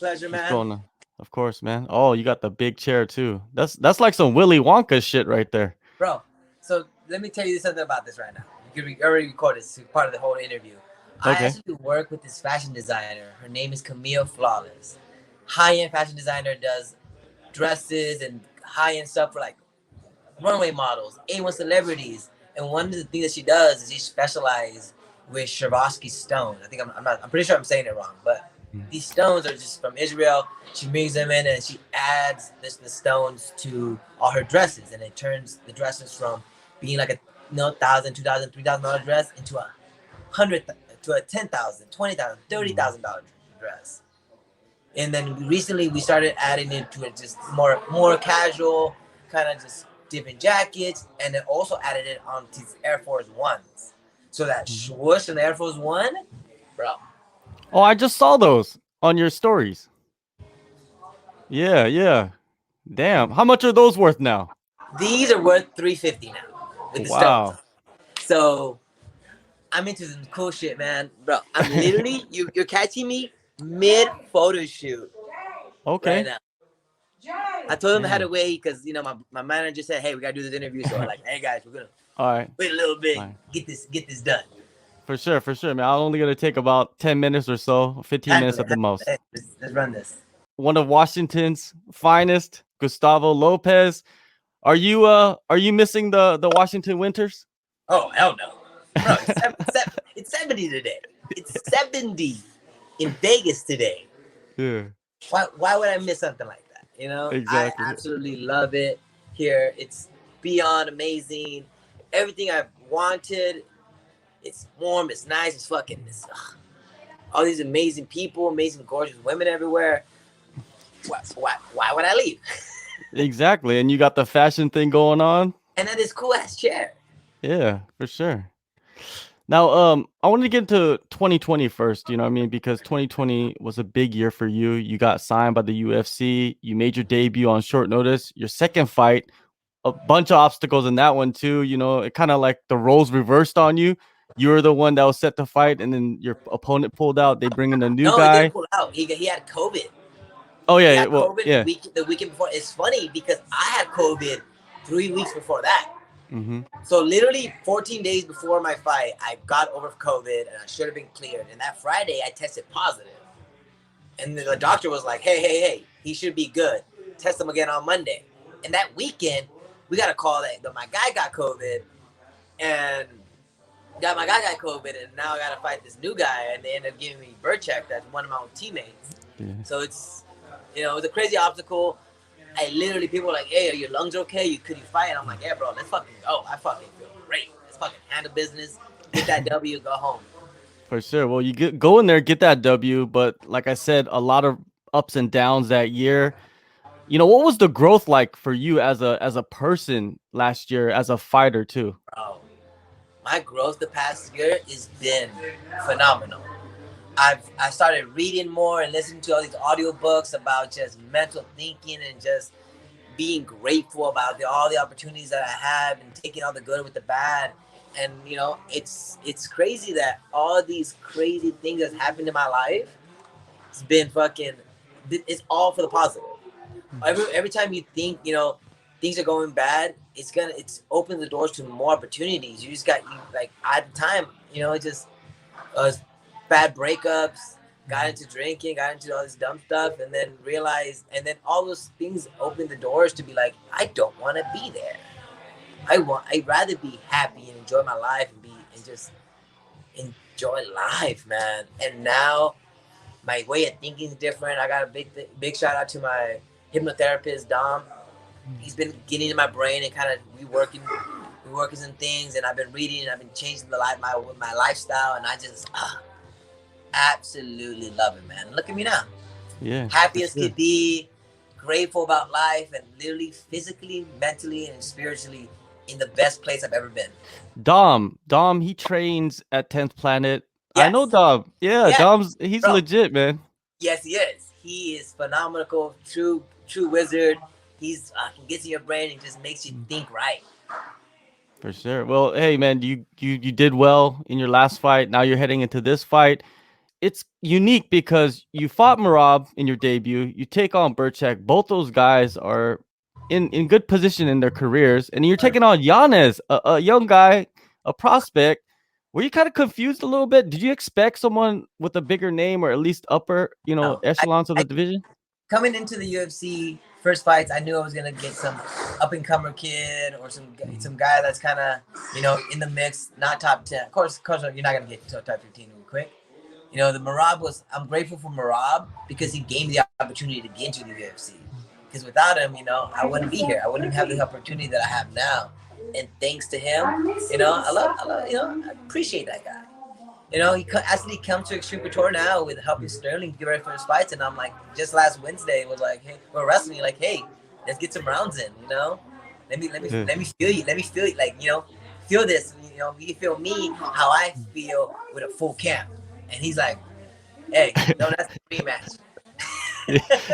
Pleasure, What's man. going on? Of course, man. Oh, you got the big chair too. That's like some Willy Wonka shit right there. Bro, so let me tell you something about this right now. You can already record this. It's part of the whole interview. I Okay. actually work with this fashion designer. Her name is Camille Flawless. High-end fashion designer, does dresses and high-end stuff for like runway models, A1 celebrities. And one of the things that she does is she specializes with Swarovski stone. I think I'm pretty sure I'm saying it wrong, but Mm. these stones are just from Israel. She brings them in and she adds the stones to all her dresses, and it turns the dresses from being like a thousand, $2,000, $3,000 dress into a hundred to a 10,000, $20,000, $30,000 dress. And then recently we started adding it to it just more casual, kind of just different jackets, and then also added it on these Air Force Ones. So that Mhm. swoosh in the Air Force One, bro. Oh, I just saw those on your stories. Yeah, yeah. Damn. How much are those worth now? These are worth 350 now with the stones on. Wow. So I'm into some cool shit, man, bro. I'm literally you're catching me mid photo shoot right Okay. now. I told him I had to Damn. wait because my manager said, hey, we gotta do this interview. So I'm like, hey guys, we're gonna All right. wait a little bit, Fine. get this done. For sure, man. I'm only gonna take about 10 minutes or so, 15 minutes Handle it. at the most. Hey, let's run this. One of Washington's finest, Gustavo Lopez. Are you missing the Washington Winters? Oh hell no, bro! It's 70 today. It's 70 in Vegas today. Yeah, Why would I miss something like that? I exactly. absolutely love it here. It's beyond amazing. Everything I've wanted. It's warm. It's nice. It's fucking. All these amazing people, amazing, gorgeous women everywhere. Why would I leave? Exactly. And you got the fashion thing going on. And then this cool ass chair. Yeah, for sure. Now, I wanted to get into 2020 first, you know what I mean? Because 2020 was a big year for you. You got signed by the UFC. You made your debut on short notice. Your second fight, a bunch of obstacles in that one too. You know, it kind of like the roles reversed on you. You were the one that was set to fight, and then your opponent pulled out. They bring in a new No, he didn't guy. pull out. He had COVID. Oh He yeah, had well, COVID yeah. the weekend before. It's funny because I had COVID 3 weeks before that. Mm-hmm. So literally 14 days before my fight, I got over COVID and I should have been cleared. And that Friday, I tested positive. And then the doctor was like, hey, he should be good. Test him again on Monday. And that weekend, we got a call that my guy got COVID, and my guy got COVID, and now I got to fight this new guy. And they ended up giving me Burchak, that's one of my own teammates. Yeah. So it's a crazy obstacle. I literally, people were like, hey, are your lungs okay? Could you fight? And I'm like, yeah, bro, let's fucking go. I fucking feel great. Let's fucking handle business, get that W, go home. For sure. Well, go in there, get that W. But like I said, a lot of ups and downs that year. You know, what was the growth like for you as a person last year, as a fighter too? Bro, my growth the past year has been phenomenal. I started reading more and listening to all these audiobooks about just mental thinking and just being grateful about all the opportunities that I have and taking all the good with the bad. And it's crazy that all these crazy things that's happened in my life, it's been fucking, it's all for the positive. Every time you think things are going bad, it's opened the doors to more opportunities. You just got like at the time, it just uh, bad breakups, got into drinking, got into all this dumb stuff, and then realized, and then all those things opened the doors to be like, I don't want to be there. I'd rather be happy and enjoy my life and just enjoy life, man. And now my way of thinking is different. I got a big shout out to my hypnotherapist Dom. He's been getting in my brain and kind of reworking some things, and I've been reading and I've been changing my lifestyle, and I just absolutely love it, man. Look at me now, Yeah, for happy as sure. could be, grateful about life, and literally physically, mentally, and spiritually in the best place I've ever been. Dom, he trains at 10th Planet. I know Yes, Dom. Yeah, yes, he's bro. legit, man. Yes, he is. He is phenomenal, true wizard. He's gets in your brain and just makes you think right. For sure. Well, hey man, you did well in your last fight. Now you're heading into this fight. it's unique because you fought Marab in your debut. You take on Burchak. Both those guys are in good position in their careers, and you're taking on Yanez, a young guy, a prospect. Were you kind of confused a little bit? Did you expect someone with a bigger name or at least upper, No, echelons of I the division? coming into the UFC first fights, I knew I was gonna get some up and comer kid or some guy that's kind of in the mix, not top 10. Of course, you're not gonna get to top 15 real quick. The Marab was. I'm grateful for Marab because he gave me the opportunity to get into the UFC. Because without him, I wouldn't be here. I wouldn't have the opportunity that I have now. And thanks to him, I appreciate that guy. He actually come to Extreme Couture now with helping Sterling get ready for his fights, and I'm like, just last Wednesday was like, hey, we're wrestling, like, hey, let's get some rounds in, Yeah. let me feel you, like, feel this, you feel me how I feel with a full camp, and he's like, hey, no, that's the rematch.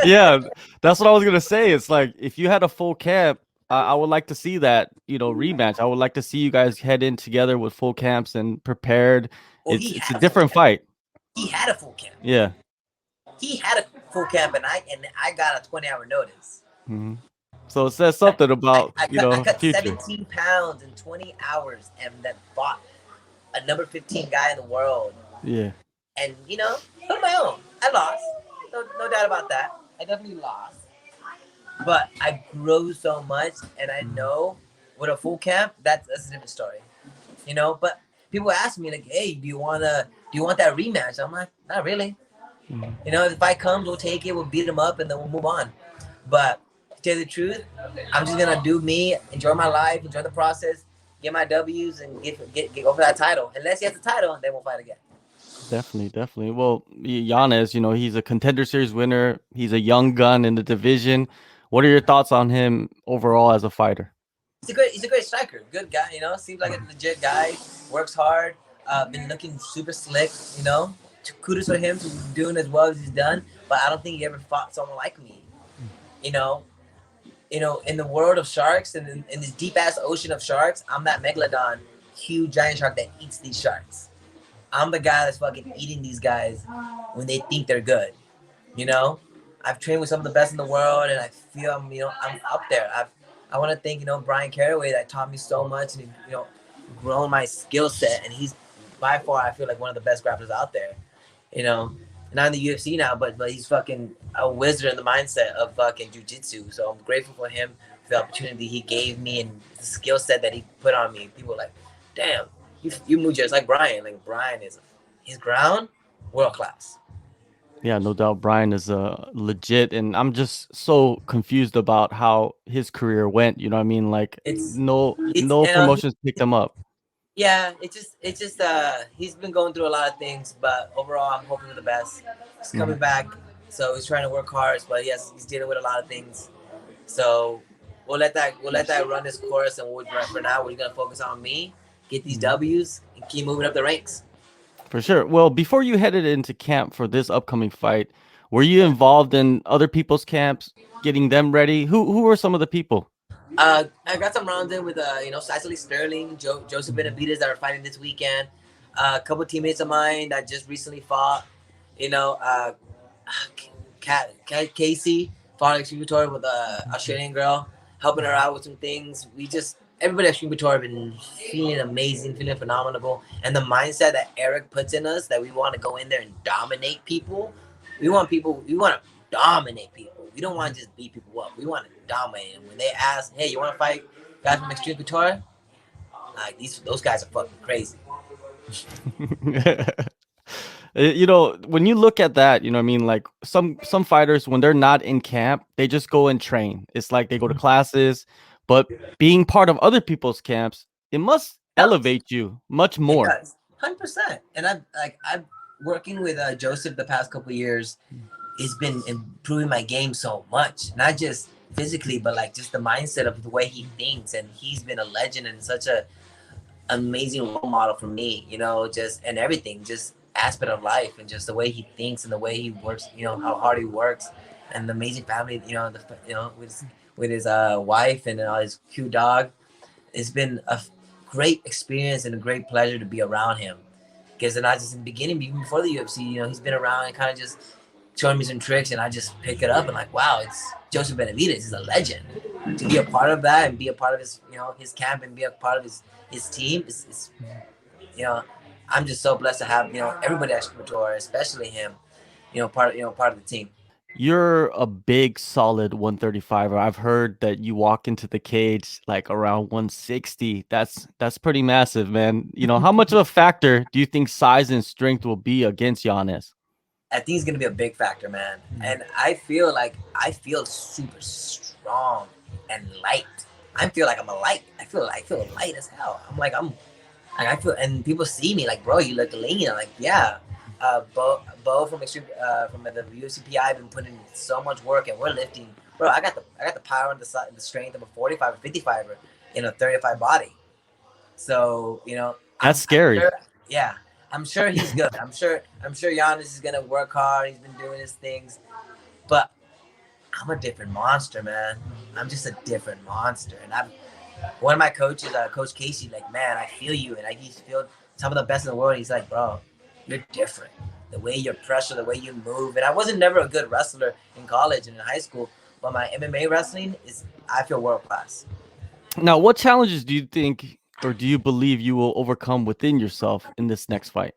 Yeah, that's what I was gonna say. It's like if you had a full camp, I would like to see that, rematch. I would like to see you guys head in together with full camps and prepared. Well, It's a different fight. he had a full camp, Yeah. he had a full camp, and I got a 20-hour notice. Hmm. So it says something about, I cut future. 17 pounds in 20 hours and then fought a number 15 guy in the world. Yeah. And, on my own. I lost. No doubt about that. I definitely lost. But I grew so much, and I know with a full camp, that's a different story. But people ask me, like, hey, do you want that rematch? I'm like, not really. Mhm. If the fight comes, we'll take it, we'll beat them up, and then we'll move on. But to tell you the truth, I'm just gonna do me, enjoy my life, enjoy the process, get my W's, and get go for that title. Unless he has the title, then we'll fight again. Definitely, definitely. Well, Yanez, he's a contender series winner. He's a young gun in the division. What are your thoughts on him overall as a fighter? He's a great striker, good guy. Seems like a legit guy. Works hard. Been looking super slick. Kudos for him for doing as well as he's done. But I don't think he ever fought someone like me. You know, in the world of sharks and in this deep ass ocean of sharks, I'm that megalodon, huge giant shark that eats these sharks. I'm the guy that's fucking eating these guys when they think they're good. You know, I've trained with some of the best in the world, and I feel I'm up there. I want to thank Brian Caraway that taught me so much and grown my skill set, and he's by far I feel like one of the best grapplers out there. You know, not in the UFC now, but he's fucking a wizard in the mindset of fucking jujitsu. So I'm grateful for him for the opportunity he gave me and the skill set that he put on me. People are like, damn, you move just like Brian. Like Brian is his ground world class. Yeah, no doubt. Brian is legit, and I'm just so confused about how his career went. You know what I mean? Like It's it's no promotions picked him up. Yeah, it's just he's been going through a lot of things, but overall I'm hoping for the best. He's Mhm. coming back, so he's trying to work hard, but he's dealing with a lot of things. So we'll let that run his course, and for now we're gonna focus on me, get these Mhm. W's, and keep moving up the ranks. For sure. Well, before you headed into camp for this upcoming fight, were you involved in other people's camps, getting them ready? Who were some of the people? I got some rounds in with Cicely Sterling, Joseph Mhm. Benavidez that are fighting this weekend. A couple teammates of mine that just recently fought. You know, Casey fought at Extreme Couture with a Australian girl, helping her out with some things. Everybody at Extreme Couture have been feeling amazing, feeling phenomenal, and the mindset that Eric puts in us that we want to go in there and dominate people. We want to dominate people. We don't want to just beat people up. We want to dominate them. When they ask, "Hey, you want to fight guys from Extreme Couture?" Like those guys are fucking crazy. When you look at that, you know what I mean? Like some fighters, when they're not in camp, they just go and train. It's like they go to classes, but being part of other people's camps, it must Helps. elevate you much It more. does, 100%. And I'm working with Joseph the past couple of years. It's been improving my game so much, not just physically, but like just the mindset of the way he thinks. And he's been a legend and such a amazing role model for me, just and everything, just aspect of life and just the way he thinks and the way he works, how hard he works and the amazing family, with his wife and his cute dog. It's been a great experience and a great pleasure to be around him. Because not just in the beginning, even before the UFC, he's been around and kind of just showing me some tricks, and I just pick it up and like, wow, it's Joseph Benavidez. He's a legend. To be a part of that and be a part of his camp and be a part of his team is you know, I'm just so blessed to have everybody at Scriptor, especially him, part of the team. You're a big, solid 135er. I've heard that you walk into the cage like around 160. That's pretty massive, man. How much of a factor do you think size and strength will be against Yanez? I think it's gonna be a big factor, man. And I feel super strong and light. I feel like I'm a light. I feel light as hell. I feel, and people see me like, bro, you look lean. I'm like, yeah. Bo from Extreme, from the UCPI, I've been putting so much work, and we're lifting, bro. I got the power and the strength of a 45 or 55 in a 35 body. So That's scary. Yeah, I'm sure he's good. I'm sure Giannis is gonna work hard. He's been doing his things, but I'm a different monster, man. I'm just a different monster, and one of my coaches, Coach Casey, like, man, I feel you, and he's feel some of the best in the world. He's like, bro, you're different. The way you pressure, the way you move, and I wasn't never a good wrestler in college and in high school, but my MMA wrestling I feel world class. Now, what challenges do you think, or do you believe you will overcome within yourself in this next fight?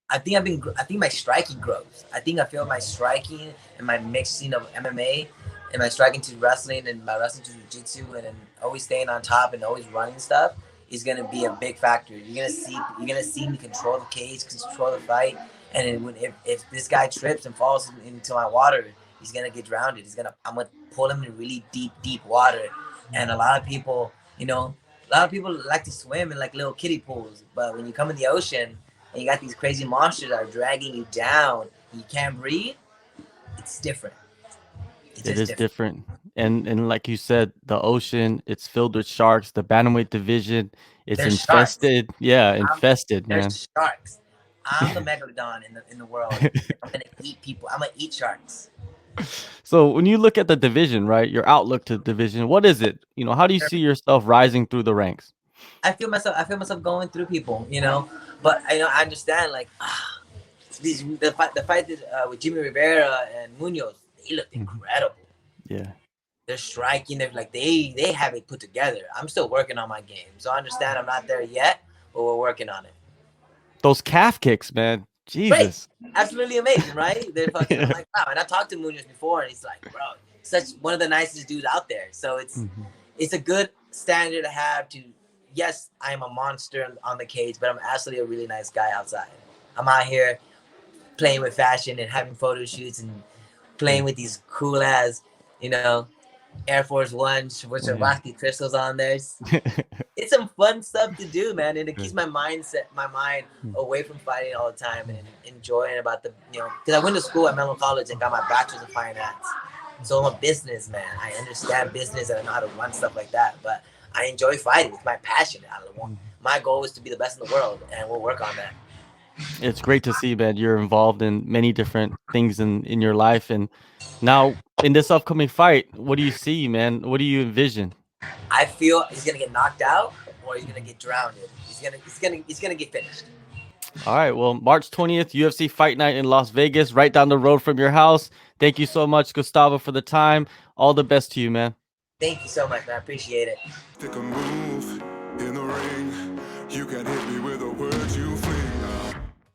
I think my striking grows. I feel my striking and my mixing of MMA and my striking to wrestling and my wrestling to jiu-jitsu and always staying on top and always running stuff is gonna be a big factor. You're gonna see me control the cage, control the fight, and if this guy trips and falls into my water, he's gonna get drowned. I'm gonna pull him in really deep water. And a lot of people like to swim in like little kiddie pools, but when you come in the ocean and you got these crazy monsters that are dragging you down, you can't breathe, it's different. It is different. And like you said, the ocean, it's filled with sharks. The bantamweight division, it's There's sharks. infested. Yeah, infested, man. There's sharks. I'm the megalodon in the world. I'm gonna eat people. I'm gonna eat sharks. So when you look at the division, right, your outlook to the division, what is it? How do you see yourself rising through the ranks? I feel myself going through people, but I understand like the fight with Jimmy Rivera and Munoz, they looked incredible. Yeah. They're striking. They're like they have it put together. I'm still working on my game, so I understand I'm not there yet, but we're working on it. Those calf kicks, man. Jesus. Great. Absolutely amazing, right? They're fucking. I'm like, wow. And I talked to Munoz before, and he's like, bro, such one of the nicest dudes out there. So it's a good standard to have. Yes, I am a monster on the cage, but I'm actually a really nice guy outside. I'm out here playing with fashion and having photo shoots and playing with these cool ass, Air Force Ones, which are rocky crystals on there. It's some fun stuff to do, man, and it keeps my mind away from fighting all the time and enjoying about because I went to school at Menlo College and got my bachelor's of fine arts. So I'm a businessman. I understand business and I know how to run stuff like that. But I enjoy fighting. It's my passion. My goal is to be the best in the world, and we'll work on that. It's great to see, man. You're involved in many different things in your life, and now in this upcoming fight, what do you see, man? What do you envision? I feel he's gonna get knocked out or he's gonna get drowned. He's gonna get finished. All right. Well, March 20th, UFC Fight Night in Las Vegas, right down the road from your house. Thank you so much, Gustavo, for the time. All the best to you, man. Thank you so much, man. I appreciate it. Take a move in the ring. You can hit me with a